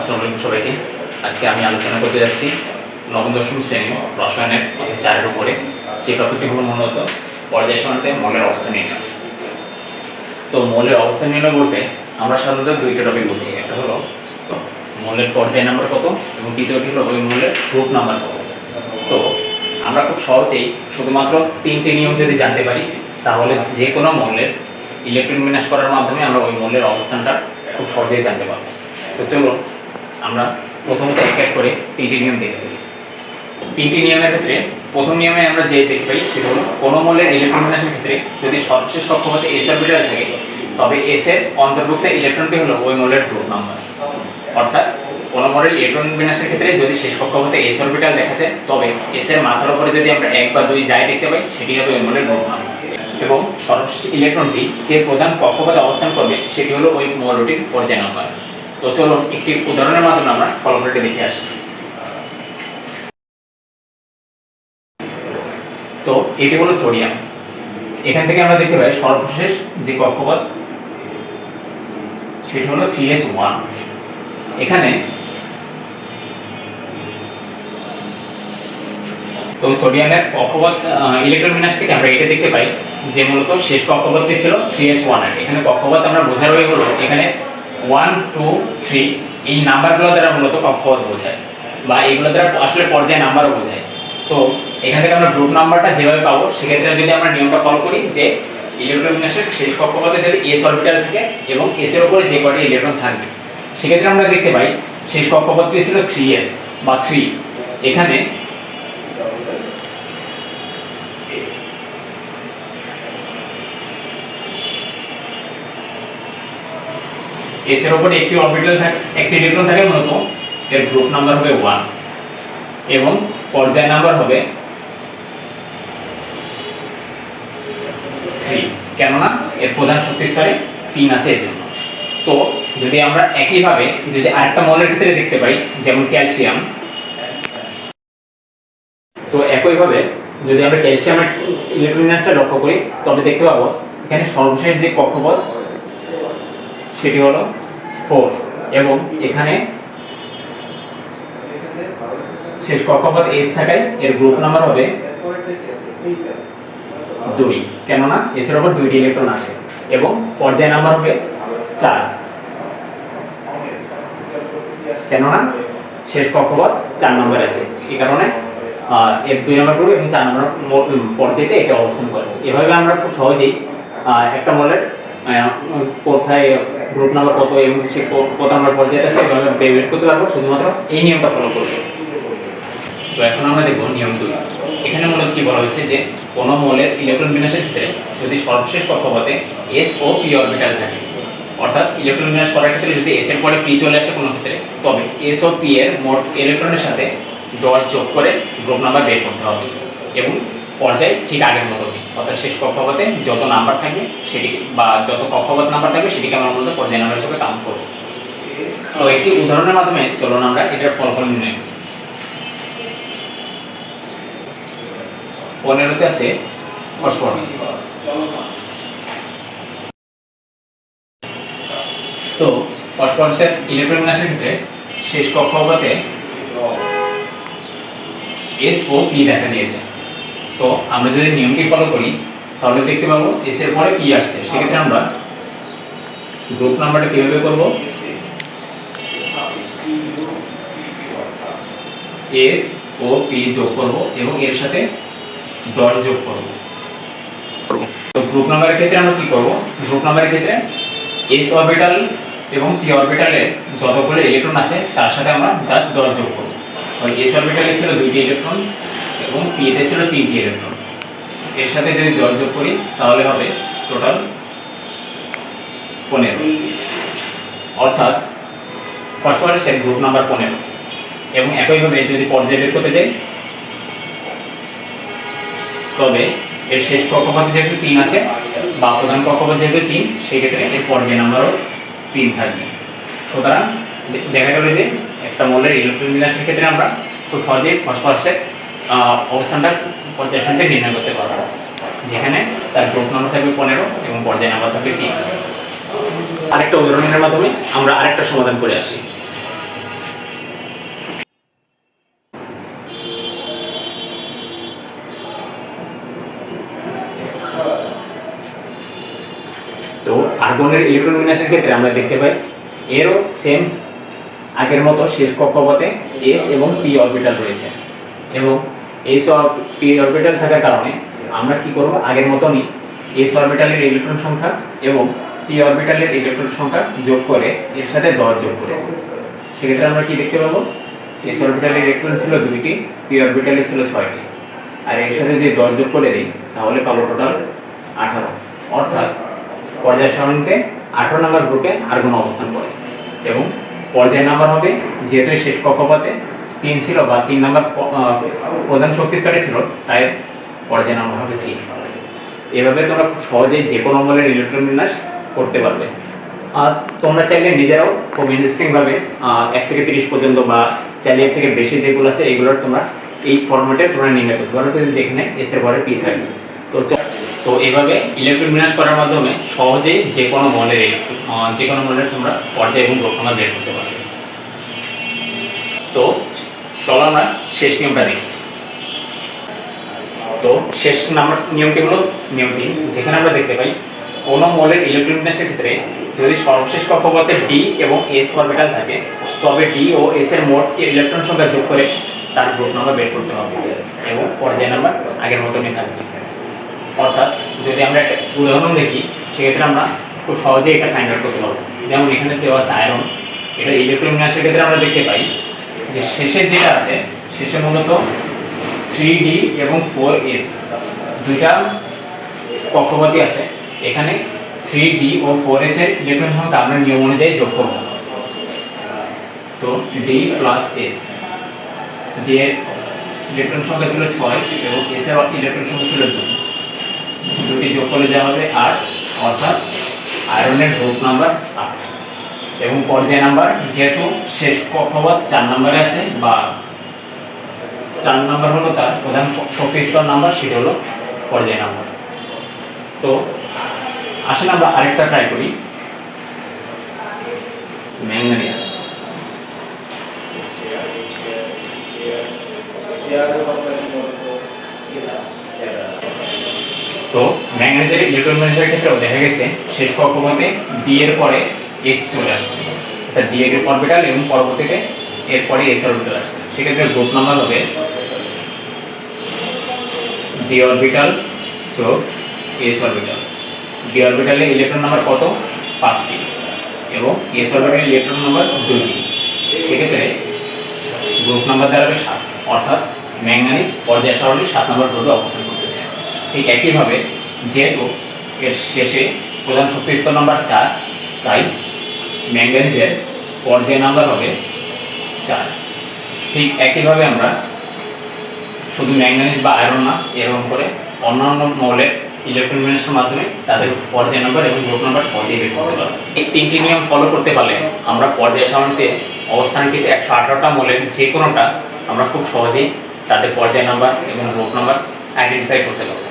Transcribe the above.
আসসালামু আলাইকুম সবাইকে। আজকে আমি আলোচনা করতে যাচ্ছি নবম দশম শ্রেণীর রসায়নের অধ্যায় 4-এর উপরে, যে টপিকটি হলো মূলত পর্যায় সারণীতে মৌলের অবস্থা নির্ণয়। তো মৌলের অবস্থা নির্ণয় বলতে আমরা সাধারণত দুইটা টপিক বুঝি, একটা হলো মৌলের পর্যায় নাম্বার কত এবং দ্বিতীয়টি হলো ওই মৌলের গ্রুপ নাম্বার কত। তো আমরা খুব সহজেই শুধুমাত্র তিনটি নিয়ম যদি জানতে পারি, তাহলে যে কোনো মৌলের ইলেকট্রন বিন্যাস করার মাধ্যমে আমরা ওই মৌলের অবস্থানটা খুব সহজেই জানতে পারবো। তো চলুন আমরা প্রথমত এক এক করে তিনটি নিয়ম দেখে ফেলি। তিনটি নিয়মের ক্ষেত্রে প্রথম নিয়মে আমরা যে দেখতে পাই সেটা হলো কোনো মৌলের ইলেকট্রন বিন্যাসের ক্ষেত্রে যদি সর্বশেষ কক্ষপথে s অরবিটাল থাকে, তবে s এর অন্তর্ভুক্ত ইলেকট্রনটি হলো ওই মৌলের গ্রুপ নাম্বার। অর্থাৎ কোনো মৌলের ইলেকট্রন বিন্যাসের ক্ষেত্রে যদি শেষ কক্ষপথে s অরবিটাল দেখা যায়, তবে s এর মাথার উপরে যদি আমরা 1 বা 2 যাই দেখতে পাই, সেটি হবে ওই মৌলের গ্রুপ নাম্বার। এবং সর্বশেষ ইলেকট্রনটি যে প্রধান কক্ষপথে অবস্থান করবে সেটি হলো ওই মৌলটির পর্যায় নাম্বার। তো চলুন একটি উদাহরণের মাধ্যমে আমরা ফলাফলটি দেখে আসি। তো এটি হলো সোডিয়াম। এখান থেকে আমরা দেখতে পাই সর্বশেষ যে কক্ষপথ সেটি হলো 3s1। এখানে তো সোডিয়ামের কক্ষপথ ইলেকট্রন বিন্যাস থেকে আমরা এটা দেখতে পাই যে মূলত শেষ কক্ষপথটি ছিল 3s1 এর। এখানে কক্ষপথ আমরা বোঝার ওই হলো এখানে 1, 2, 3 এই নাম্বারগুলো দ্বারা মূলত কক্ষপথ বোঝায়, বা এগুলো দ্বারা আসলে পর্যায় নাম্বারও বোঝায়। তো এখান থেকে আমরা গ্রুপ নাম্বারটা যেভাবে পাবো, সেক্ষেত্রে যদি আমরা নিয়মটা ফলো করি যে ইলেকট্রন বিন্যাসের শেষ কক্ষপথে যদি s অরবিটাল থাকে এবং s এর উপরে যে কটি ইলেকট্রন থাকবে, সেক্ষেত্রে আমরা দেখতে পাই শেষ কক্ষপথটি ছিল 3s বা 3। এখানে s এর উপরে একটি অরবিটাল থাকে, একটি ইলেকট্রন থাকে, মূলত এর গ্রুপ নাম্বার হবে 1 এবং পর্যায় নাম্বার হবে 3, কেননা এর প্রধান শক্তি স্তরে 3 আছে এজন্য। তো যদি আমরা একইভাবে যদি আরেকটা মৌলের ক্ষেত্রে দেখতে পাই, যেমন ক্যালসিয়াম, তো একইভাবে যদি আমরা ক্যালসিয়ামের ইলেকট্রন বিন্যাসটা লক্ষ্য করি, তবে দেখতে পাবো এখানে সর্বশেষ যে কক্ষপথ সেটি হলো 4 এবং এখানে শেষ কক্ষপথ s থাকায় এর গ্রুপ নাম্বার হবে 2, কেননা s এর উপর 2টি ইলেকট্রন আছে এবং পর্যায় নাম্বার হবে 4, কেননা শেষ কক্ষপথ 4 নম্বরে আছে। এই কারণে এর 2 নম্বর গ্রুপ এবং 4 নম্বর পর্যায়েতে এটা অবস্থান করে। এভাবে আমরা খুব সহজেই একটা মৌলের কোথায় গ্রুপ নাম্বার কত এবং সে কত নম্বর পর্যায়ে আছে এভাবে বের করতে পারবো, শুধুমাত্র এই নিয়মটা ফলো করবো। তো এখন আমরা দেখব নিয়ম 2। এখানে মূলত কি বলা হয়েছে যে কোনো মৌলের ইলেকট্রন বিন্যাসের ক্ষেত্রে যদি সর্বশেষ কক্ষপথে s ও p অরবিটাল থাকে, অর্থাৎ ইলেকট্রন বিন্যাস করার ক্ষেত্রে যদি s এর পরে p চলে আসে কোনো ক্ষেত্রে, তবে s ও p এর মোট ইলেকট্রনের সাথে 10 যোগ করে গ্রুপ নাম্বার বের করতে হবে এবং পর্যায় ঠিক আগের মতো, অর্থাৎ শেষ কক্ষপথে যত নাম্বার থাকবে সেটি বা যত কক্ষপথ নাম্বার থাকবে সেটিকে আমরা মূলত পর্যায় নাম্বার হিসেবে কাউন্ট করব। তো একটি উদাহরণের মাধ্যমে চলুন আমরা এটার ফলাফল নির্ণয় করি। 15তে আছে ফসফরাস। তো ফসফরাসের ইলেকট্রন বিন্যাসের ক্ষেত্রে শেষ কক্ষপথে s ও p দেখা দিয়েছে। তো আমরা যদি নিয়মটি ফলো করি, তাহলে দেখতে পাবো s এর পরে p আসছে। সেক্ষেত্রে আমরা গ্রুপ নাম্বারটা কিভাবে করব, s ও p যোগ করব এবং এর সাথে 10 যোগ করব। তো গ্রুপ নাম্বারের ক্ষেত্রে আমরা কি করব, গ্রুপ নাম্বারের ক্ষেত্রে s অরবিটাল এবং p অরবিটালে যতগুলো ইলেকট্রন আছে তার সাথে আমরা জাস্ট 10 যোগ করব। তাহলে s অরবিটালে ছিল 2টি ইলেকট্রন এবং p তে ছিল 3টি ইলেকট্রন। এর সাথে যদি 10 যোগ করি তাহলে হবে টোটাল 15, অর্থাৎ ফসফরাসের গ্রুপ নাম্বার 15। এবং একইভাবে যদি পর্যায় বের করতে যাই, তবে এর শেষ কক্ষপথে যেহেতু 3 আছে বা প্রধান কক্ষপথ যেহেতু 3, সেই ক্ষেত্রে এর পর্যায় নাম্বারও 3 থাকবে। সুতরাং দেখা গেল যে একটা মৌলের ইলেকট্রন বিন্যাসের ক্ষেত্রে আমরা খুব সহজেই ফসফরাসের অবস্থানটা পর্যায় সংখ্যা নির্ণয় করতে পারবো, যেখানে তার গ্রুপ নাম্বার থাকবে 15 এবং পর্যায় নাম্বার থাকবে 3। আরেকটা উদাহরণের মাধ্যমে আমরা আরেকটা সমাধান করে আসি। আর্গনের ইলেকট্রন বিন্যাসের ক্ষেত্রে আমরা দেখতে পাই এরও সেম আগের মতো শেষ কক্ষপথে এস এবং পি অরবিটাল রয়েছে, এবং এস পি অরবিটাল থাকার কারণে আমরা কি করব, আগের মতনই এস অরবিটালের ইলেকট্রন সংখ্যা এবং পি অরবিটালের ইলেকট্রন সংখ্যা যোগ করে এর সাথে 10 যোগ করে, সেক্ষেত্রে আমরা কি দেখতে পাবো, এস অরবিটালের ইলেকট্রন ছিল 2টি, পি অরবিটালে ছিল 6টি, আর এর সাথে যদি 10 যোগ করে দিই তাহলে পাবো টোটাল 18। অর্থাৎ পর্যায় সারণীতে 18 নম্বর গ্রুপে আর্গন অবস্থান করে, এবং পর্যায় নাম্বার হবে, যেহেতু শেষ কক্ষপথে 3 ছিল বা 3 নম্বর প্রধান শক্তি স্তরে ছিল, তাই পর্যায় নাম্বার হবে 3। এভাবে তোমরা খুব সহজেই যে কোনো মৌলের ইলেকট্রন বিন্যাস করতে পারবে। আর তোমরা চাইলে নিজেরাও খুব ইন্টারেস্টিংভাবে 1 থেকে 30 পর্যন্ত বা চাইলে এর থেকে বেশি যেগুলো আছে এইগুলোর তোমরা এই ফরম্যাটে তোমরা নির্ণয় করতে পারো, যেখানে এস এর পরে পি থাকবে। তো এইভাবে ইলেকট্রন বিন্যাস করার মাধ্যমে সহজেই যে কোনো মৌলের তোমরা পর্যায় এবং গ্রুপ নাম্বার বের করতে পারবে। তো চলো আমরা শেষ নিয়মটা দেখি। তো শেষ নিয়মটি হলো নিয়ম 3, যেখানে আমরা দেখতে পাই কোনো মৌলের ইলেকট্রন বিন্যাসের ক্ষেত্রে যদি সর্বশেষ কক্ষপথে ডি এবং এস অরবিটাল থাকে, তবে ডি ও এস এর মোট ইলেকট্রন সংখ্যা যোগ করে তার গ্রুপ নাম্বার বের করতে হবে, এবং পর্যায় নাম্বার আগের মতনই থাকবে। অর্থাৎ যদি আমরা একটা উদাহরণ দেখি, সেক্ষেত্রে আমরা খুব সহজেই এটা ফাইন্ড আউট করতে পারবো। যেমন এখানে দেওয়া আছে আয়রন, এটা ইলেকট্রন বিন্যাসের ক্ষেত্রে আমরা দেখতে পাই যে শেষে যেটা আছে, শেষে মূলত 3D এবং 4S দুইটা কক্ষপথই আছে। এখানে 3D ও 4S এর ইলেকট্রন সংখ্যা আমরা নিয়ম অনুযায়ী যোগ করব। তো D প্লাস S, D এর ইলেকট্রন সংখ্যা ছিল 6 এবং S এর ইলেকট্রন সংখ্যা ছিল 2, দুটি যোগ করলে যা হবে 8, অর্থাৎ আয়রনের গ্রুপ নাম্বার 8। এবং পর্যায় নাম্বার, যেহেতু শেষ কক্ষপথ 4 নম্বরে আছে বা 4 নম্বর হলো তার প্রধান শক্তি স্তর নাম্বার, সেটা হলো পর্যায় নাম্বার। তো আসলে আমরা আরেকটা ট্রাই করি, ম্যাঙ্গানিজ। তো ম্যাঙ্গানিজের ইলেকট্রন বিন্যাসের ক্ষেত্রেও দেখা গেছে শেষ কক্ষপথে ডি এর পরে এস চলে আসছে, অর্থাৎ ডি এর অরবিটাল, এবং পরবর্তীতে এরপরে এস অরবিটাল আসছে। সেক্ষেত্রে গ্রুপ নাম্বার হবে ডি অরবিটাল যোগ এস অরবিটাল। ডি অরবিটালে ইলেকট্রন নাম্বার কত, 5টি, এবং এস অরবিটালে ইলেকট্রন নাম্বার 2টি। সেক্ষেত্রে গ্রুপ নাম্বার দাঁড়াবে 7, অর্থাৎ ম্যাঙ্গানিজ পর্যায় সারণীর 7 নম্বর গ্রুপে অবস্থান করতেছে। ঠিক একইভাবে যেহেতু এর শেষে প্রধান শক্তি স্তর নাম্বার 4, তাই ম্যাঙ্গানিজের পর্যায় নাম্বার হবে 4। ঠিক একইভাবে আমরা শুধু ম্যাঙ্গানিজ বা আয়রন না, এরকম করে অন্যান্য মৌলের ইলেকট্রন বিন্যাসের মাধ্যমে তাদের পর্যায় নাম্বার এবং গ্রুপ নাম্বার সহজেই বের করতে পারবো। এই 3টি নিয়ম ফলো করতে পারলে আমরা পর্যায় সারণীতে অবস্থানকৃত 118টা মৌলের যে কোনোটা আমরা খুব সহজেই তাদের পর্যায় নাম্বার এবং গ্রুপ নাম্বার আইডেন্টিফাই করতে পারবো।